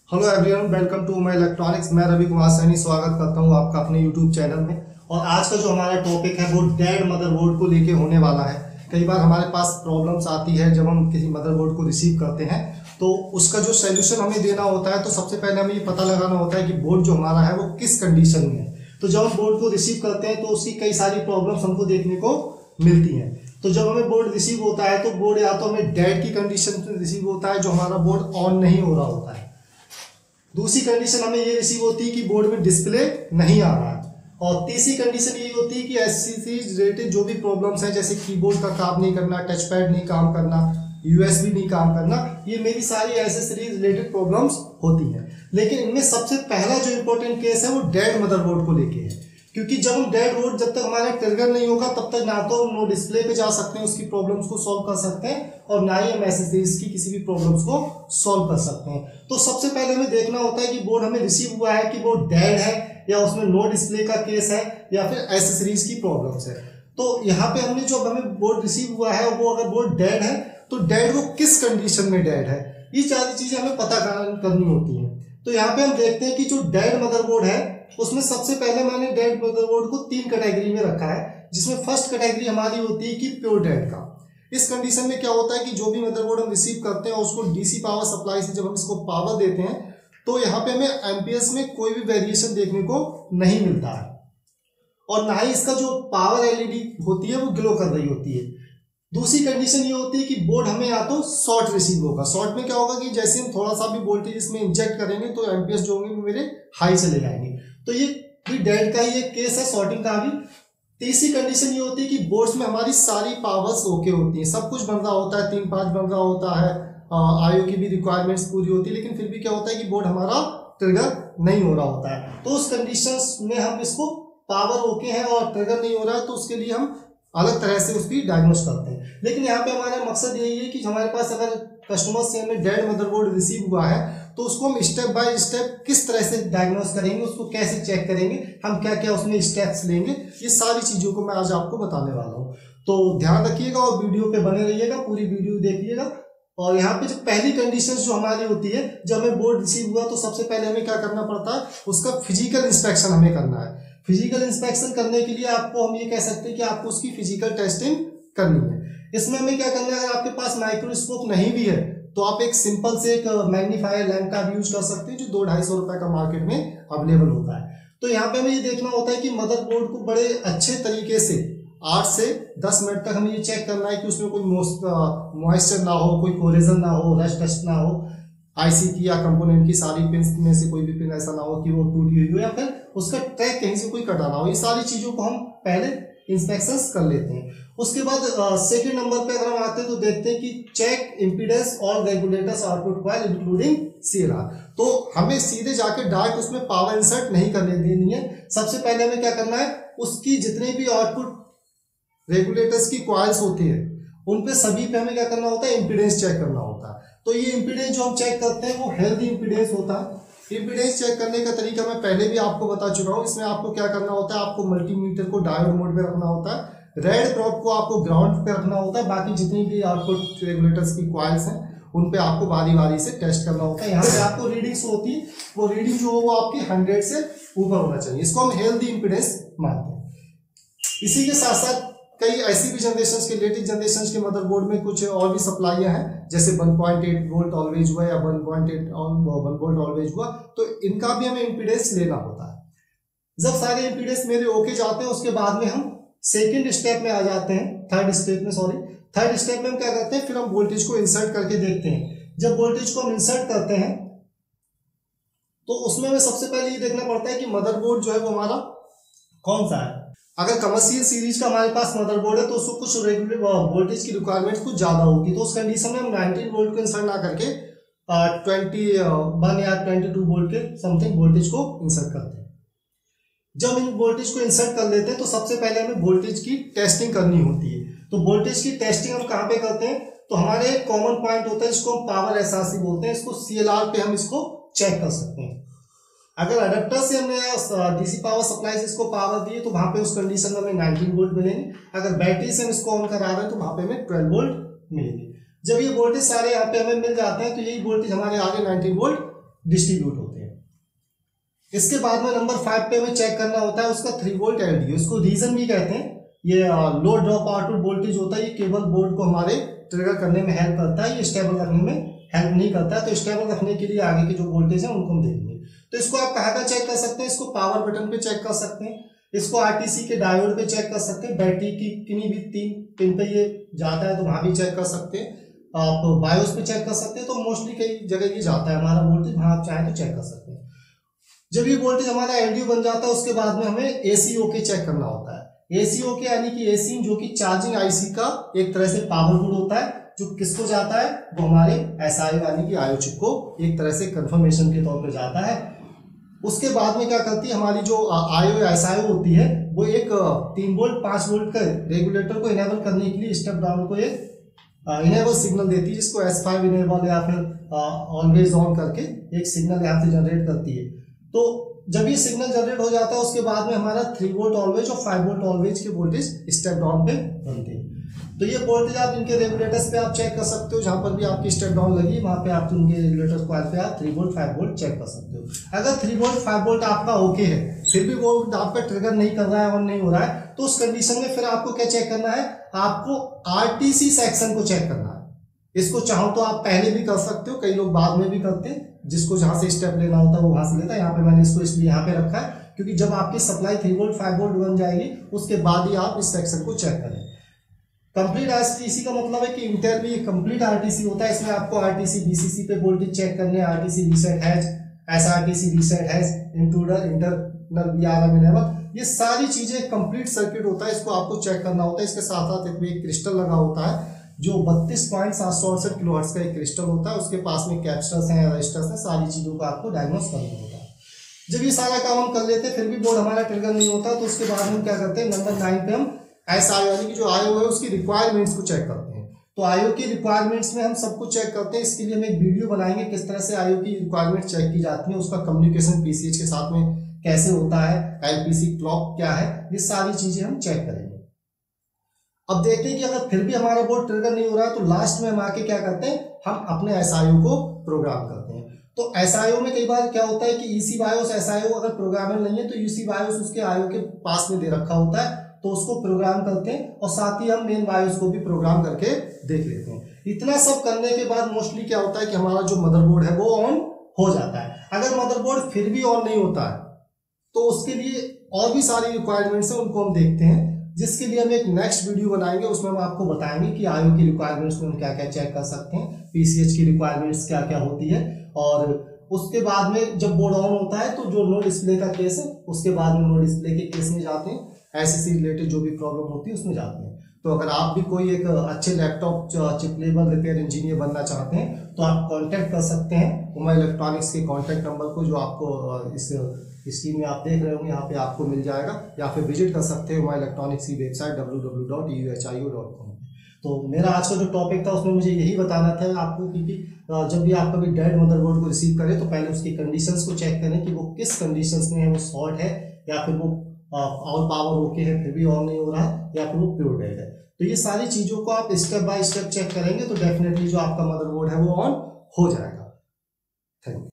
Hello everyone, welcome to my electronics. मैं रवि कुमार सैनी स्वागत करता हूं आपका अपने यूट्यूब चैनल में। और आज का जो हमारा टॉपिक है वो डेड मदरबोर्ड को लेके होने वाला है। कई बार हमारे पास प्रॉब्लम्स आती है जब हम किसी मदरबोर्ड को रिसीव करते हैं, तो उसका जो सोल्यूशन हमें देना होता है, तो सबसे पहले हमें ये पता लगाना होता है कि बोर्ड जो हमारा है वो किस कंडीशन में है। तो जब हम बोर्ड को रिसीव करते हैं तो उसकी कई सारी प्रॉब्लम्स हमको देखने को मिलती हैं। तो जब हमें बोर्ड रिसीव होता है तो बोर्ड या तो हमें डेड की कंडीशन में रिसीव होता है, जो हमारा बोर्ड ऑन नहीं हो रहा होता है। दूसरी कंडीशन हमें ये रिसीव होती है कि बोर्ड में डिस्प्ले नहीं आ रहा है। और तीसरी कंडीशन ये होती है कि एससीसी रिलेटेड जो भी प्रॉब्लम्स हैं, जैसे कीबोर्ड का काम नहीं करना, टच पैड नहीं काम करना, यूएसबी नहीं काम करना, ये मेरी सारी एसेसरीज रिलेटेड प्रॉब्लम्स होती हैं। लेकिन इनमें सबसे पहला जो इंपॉर्टेंट केस है वो डेड मदरबोर्ड को लेके है। क्योंकि जब हम डेड बोर्ड जब तक हमारा ट्रिगर नहीं होगा तब तक ना तो हम नो डिस्प्ले पे जा सकते हैं, उसकी प्रॉब्लम्स को सॉल्व कर सकते हैं, और ना ही हम एसेसरीज की किसी भी प्रॉब्लम्स को सॉल्व कर सकते हैं। तो सबसे पहले हमें देखना होता है कि बोर्ड हमें रिसीव हुआ है कि वो डेड है, या उसमें नो डिस्प्ले का केस है, या फिर एसेसरीज की प्रॉब्लम्स है। तो यहाँ पे हमने जो हमें बोर्ड रिसीव हुआ है वो अगर बोर्ड डेड है तो डेड वो किस कंडीशन में डेड है, ये सारी चीजें हमें पता करनी होती है। तो यहाँ पे हम देखते हैं कि जो डेड मदरबोर्ड है उसमें सबसे पहले मैंने डेड मदरबोर्ड को 3 कैटेगरी में रखा है, जिसमें फर्स्ट कैटेगरी हमारी होती है कि प्योर डेड का। इस कंडीशन में क्या होता है कि जो भी मदरबोर्ड हम रिसीव करते हैं उसको डीसी पावर सप्लाई से जब हम इसको पावर देते हैं तो यहाँ पे हमें एम्पियर्स में कोई भी वेरिएशन देखने को नहीं मिलता है, और ना ही इसका जो पावर एलईडी होती है वो ग्लो कर रही होती है। दूसरी कंडीशन ये होती है कि बोर्ड हमें या तो शॉर्ट रिसीव होगा। शॉर्ट में क्या होगा कि जैसे हम थोड़ा सा भी वोल्टेज इसमें इंजेक्ट करेंगे तो एम्पियर्स जो होंगे वो मेरे हाई चले जाएंगे। तो ये भी डेड का ही एक केस है, शॉर्टिंग का भी। तीसरी कंडीशन ये होती है कि बोर्ड्स में हमारी सारी पावर्स ओके होती है, सब कुछ बन रहा होता है, 3-5 बन रहा होता है, आईओ की भी रिक्वायरमेंट्स पूरी होती है, लेकिन फिर भी क्या होता है कि बोर्ड हमारा ट्रिगर नहीं हो रहा होता है। तो उस कंडीशंस में हम इसको पावर ओके है और ट्रिगर नहीं हो रहा है तो उसके लिए हम अलग तरह से उसकी डायग्नोस करते हैं। लेकिन यहाँ पे हमारा मकसद यही है कि हमारे पास अगर कस्टमर से हमें डेड मदरबोर्ड रिसीव हुआ है तो उसको हम स्टेप बाय स्टेप किस तरह से डायग्नोस करेंगे, उसको कैसे चेक करेंगे, हम क्या क्या उसमें स्टेप्स लेंगे, ये सारी चीज़ों को मैं आज आपको बताने वाला हूँ। तो ध्यान रखिएगा और वीडियो पे बने रहिएगा, पूरी वीडियो देखिएगा। और यहाँ पे जो पहली कंडीशन जो हमारी होती है, जब हमें बोर्ड रिसीव हुआ तो सबसे पहले हमें क्या करना पड़ता है, उसका फिजिकल इंस्पेक्शन हमें करना है। फिजिकल इंस्पेक्शन करने के लिए आपको हम ये कह सकते हैं कि आपको उसकी फिजिकल टेस्टिंग करनी है। इसमें हमें क्या करना है, अगर आपके पास माइक्रोस्कोप नहीं भी है तो आप एक सिंपल से एक मैग्नीफायर लैंप का यूज कर सकते हैं, जो 200-250 रुपए का मार्केट में अवेलेबल होता है। तो यहाँ पे हमें ये देखना होता है कि मदरबोर्ड को बड़े अच्छे तरीके से 8 से 10 मिनट तक हमें ये चेक करना है कि उसमें कोई मॉइस्चर ना हो, कोई कोरेजन ना हो, रस्ट डस्ट ना हो, आईसी की या कंपोनेंट की सारी पिन में से कोई भी पिन ऐसा ना हो कि वो टूटी हुई हो, या फिर उसका ट्रैक कहीं से कोई कटा ना हो। ये सारी चीजों को हम पहले इंस्पेक्शन कर लेते हैं। उसके बाद सेकंड नंबर पे अगर हम आते हैं तो देखते हैं कि check impedance all regulators output coil including CRR. तो हमें सीधे जाके डायरेक्ट उसमें पावर इंसर्ट नहीं करने देनी है। सबसे पहले हमें क्या करना है, उसकी जितने भी आउटपुट रेगुलेटर्स की कॉइल्स होती है उन पे सभी पे हमें क्या करना होता है, इम्पीडेंस चेक करना होता है। तो ये इम्पीडेंस जो हम चेक करते हैं वो हेल्दी इम्पीडेंस होता है। इम्पीडेंस चेक करने का तरीका मैं पहले भी आपको बता चुका हूँ। इसमें आपको क्या करना होता है, आपको मल्टीमीटर को डायोड मोड में रखना होता है, रेड प्रोब को आपको ग्राउंड पे रखना होता है, बाकी जितनी भी आउटपुट रेगुलेटर्स की कॉइल्स हैं उन पे आपको बारी बारी से टेस्ट करना होता है। यहाँ पे आपको रीडिंग्स होती है, वो रीडिंग जो हो वो आपकी 100 से ऊपर होना चाहिए। इसको हम हेल्दी इम्पीडेंस मानते हैं। इसी के साथ साथ कई ऐसी भी जनरेशन के लेटेस्ट जनरेशन के मदरबोर्ड में कुछ और भी सप्लाइयां हैं, जैसे 1.8 वोल्ट ऑलवेज हुआ या 1.8 1 वोल्ट ऑलवेज हुआ, तो इनका भी हमें इम्पीडेंस लेना होता है। जब सारे इम्पीडेंस मेरे ओके जाते हैं उसके बाद में हम सेकंड स्टेप में आ जाते हैं, थर्ड स्टेप में हम क्या करते हैं, फिर हम वोल्टेज को इंसर्ट करके देखते हैं। जब वोल्टेज को हम इंसर्ट करते हैं तो उसमें हमें सबसे पहले ये देखना पड़ता है कि मदरबोर्ड जो है वो हमारा कौन सा है। अगर कमर्शियल सीरीज का हमारे पास मदरबोर्ड है तो उसको कुछ रेगुलर वोल्टेज की रिक्वायरमेंट कुछ ज्यादा होगी, तो उस कंडीशन में हम 19 वोल्ट को इंसर्ट ना करके 21 या 22 वोल्ट के समथिंग वोल्टेज को इंसर्ट करते हैं। जब हम इन वोल्टेज को इंसर्ट कर लेते हैं तो सबसे पहले हमें वोल्टेज की टेस्टिंग करनी होती है। तो वोल्टेज की टेस्टिंग हम कहाँ पे करते हैं, तो हमारे एक कॉमन पॉइंट होता है जिसको हम पावर एसआरसी बोलते हैं, इसको सीएलआर पे हम इसको चेक कर सकते हैं। अगर अडेप्टर से हमने डीसी पावर सप्लाई से इसको पावर दी है तो वहां पे उस कंडीशन में हमें 19 वोल्ट मिलेंगे। अगर बैटरी से हम इसको ऑन करा रहे हैं तो वहां पे हमें 12 वोल्ट मिलेंगे। जब ये वोल्टेज सारे यहाँ पे हमें मिल जाते हैं तो यही वोल्टेज हमारे आगे 19 वोल्ट डिस्ट्रीब्यूट होते हैं। इसके बाद में नंबर 5 पे हमें चेक करना होता है उसका 3 वोल्ट एलडीओ। इसको रीजन भी कहते हैं। ये लो ड्रॉप आउटपुट वोल्टेज होता है, ये केबल बोर्ड को हमारे ट्रिगर करने में हेल्प करता है, ये स्टेबल रखने में हेल्प नहीं करता है। तो स्टेबल रखने के लिए आगे के जो वोल्टेज है उनको हम देखेंगे। तो इसको आप कहाँ का चेक कर सकते हैं, इसको पावर बटन पे चेक कर सकते हैं, इसको आरटीसी के डायोड पे चेक कर सकते हैं, बैटरी की किन्हीं भी 3 पिन पे ये जाता है तो वहां भी चेक कर सकते हैं, आप बायोस पे चेक कर सकते हैं। तो मोस्टली कई जगह ये जाता है हमारा वोल्टेज, वहां आप चाहें तो चेक कर सकते हैं। जब ये वोल्टेज हमारा एलडीओ बन जाता है उसके बाद में हमें एसीओके चेक करना होता है। एसीओके यानी कि एसी जो कि चार्जिंग आईसी का एक तरह से पावर गुड होता है, जो किसको जाता है, वो हमारे एसआईओ यानी कि आईओ चिप को एक तरह से कंफर्मेशन के तौर पे जाता है। उसके बाद में क्या करती है हमारी जो आईओ एसआईओ होती है, वो एक 3 वोल्ट 5 वोल्ट का रेगुलेटर को इनेबल करने के लिए स्टेप डाउन को एक इनेबल सिग्नल देती है, जिसको S5 इनेबल या फिर ऑलवेज ऑन करके एक सिग्नल यहाँ से जनरेट करती है। तो जब ये सिग्नल जनरेट हो जाता है उसके बाद में हमारा 3 वोल्ट ऑलवेज और 5 वोल्ट ऑलवेज के वोल्टेज स्टेप डाउन पे बनते हैं। तो ये वोल्टेज आप इनके रेगुलेटर्स पे आप चेक कर सकते हो, जहां पर भी आपकी स्टेप डाउन लगी वहां पे आप इनके रेगुलेटर कॉइल पे आप 3 वोल्ट 5 वोल्ट चेक कर सकते हो। अगर 3 वोल्ट 5 वोल्ट आपका ओके है, फिर भी वो आपका ट्रिगर नहीं कर रहा है, ऑन नहीं हो रहा है, तो उस कंडीशन में फिर आपको क्या चेक करना है, आपको आरटीसी सेक्शन को चेक करना है। इसको चाहो तो आप पहले भी कर सकते हो, कई लोग बाद में भी करते हैं, जिसको जहां से स्टेप लेना होता है वो वहां से लेता है। यहाँ पे मैंने इसको इसलिए यहाँ पे रखा है क्योंकि जब आपकी सप्लाई 3 वोल्ट 5 वोल्ट बन जाएगी उसके बाद ही आप इस सेक्शन को चेक करें। कंप्लीट आरटीसी का मतलब है कि इंटेल भी कंप्लीट आरटीसी होता है, इसमें आपको आरटीसी बीसीसी पे वोल्टेज चेक करने, RTC reset has, SRTC reset has, intruder, internal VRM enable, ये सारी चीजें कंप्लीट सर्किट होता है, इसको आपको चेक करना होता है। इसके साथ साथ इसमें एक क्रिस्टल लगा होता है जो 32.768 किलोहर्ट्ज का एक क्रिस्टल होता है, उसके पास में कैपेसिटर्स हैं, रजिस्टर्स हैं, सारी चीजों को आपको डायग्नोस करना होता है। जब ये सारा काम हम कर लेते हैं फिर भी बोर्ड हमारा ट्रिगर नहीं होता, तो उसके बाद हम क्या करते हैं, नंबर 9 पे हम एसआईओ यानी कि जो आईओ है उसकी रिक्वायरमेंट्स को चेक करते हैं। तो आईओ की रिक्वायरमेंट्स में हम सब कुछ चेक करते हैं। इसके लिए हम एक वीडियो बनाएंगे किस तरह से आईओ की रिक्वायरमेंट चेक की जाती है, उसका कम्युनिकेशन पीसीएच के साथ में कैसे होता है, एलपीसी क्लॉक क्या है, ये सारी चीजें हम चेक करेंगे। अब देखते हैं कि अगर फिर भी हमारा बोर्ड ट्रिगर नहीं हो रहा है तो लास्ट में हम आके क्या करते हैं, हम अपने एसआईओ को प्रोग्राम करते हैं। तो एसआईओ में कई बार क्या होता है कि ईसी बायोस एसआईओ अगर प्रोग्रामेबल नहीं है तो ईसी बायोस उसके आईओ के पास में दे रखा होता है, तो उसको प्रोग्राम करते हैं और साथ ही हम मेन बायोस को भी प्रोग्राम करके देख लेते हैं। इतना सब करने के बाद मोस्टली क्या होता है कि हमारा जो मदरबोर्ड है वो ऑन हो जाता है। अगर मदरबोर्ड फिर भी ऑन नहीं होता है तो उसके लिए और भी सारी रिक्वायरमेंट्स हैं, उनको हम देखते हैं, जिसके लिए हम एक नेक्स्ट वीडियो बनाएंगे। उसमें हम आपको बताएंगे कि आईओ की रिक्वायरमेंट्स में हम क्या क्या चेक कर सकते हैं, पीसीएच की रिक्वायरमेंट्स क्या क्या होती है, और उसके बाद में जब बोर्ड ऑन होता है तो जो नो डिस्प्ले का केस है उसके बाद में नो डिस्प्ले के केस में जाते हैं, ऐसे से रिलेटेड जो भी प्रॉब्लम होती है उसमें जाते हैं। तो अगर आप भी कोई एक अच्छे laptop chip level repair engineer बनना चाहते हैं तो आप कांटेक्ट कर सकते हैं उमा इलेक्ट्रॉनिक्स के कांटेक्ट नंबर को, जो आपको इस स्क्रीन में आप देख रहे होंगे, यहाँ पे आपको मिल जाएगा, या फिर विजिट कर सकते हैं उमा इलेक्ट्रॉनिक्स की वेबसाइट www.uhiu.com। तो मेरा आज का जो टॉपिक था उसमें मुझे यही बताना था आपको कि जब भी आप कभी डेड मदरबोर्ड को रिसीव करें तो पहले उसकी कंडीशंस को चेक करें कि वो किस कंडीशंस में है, वो शॉर्ट है या फिर वो ऑल पावर ओके है फिर भी ऑन नहीं हो रहा है, या फिर वो प्योर डेड है। तो ये सारी चीज़ों को आप स्टेप बाय स्टेप चेक करेंगे तो डेफिनेटली जो आपका मदरबोर्ड है वो ऑन हो जाएगा। Thank you.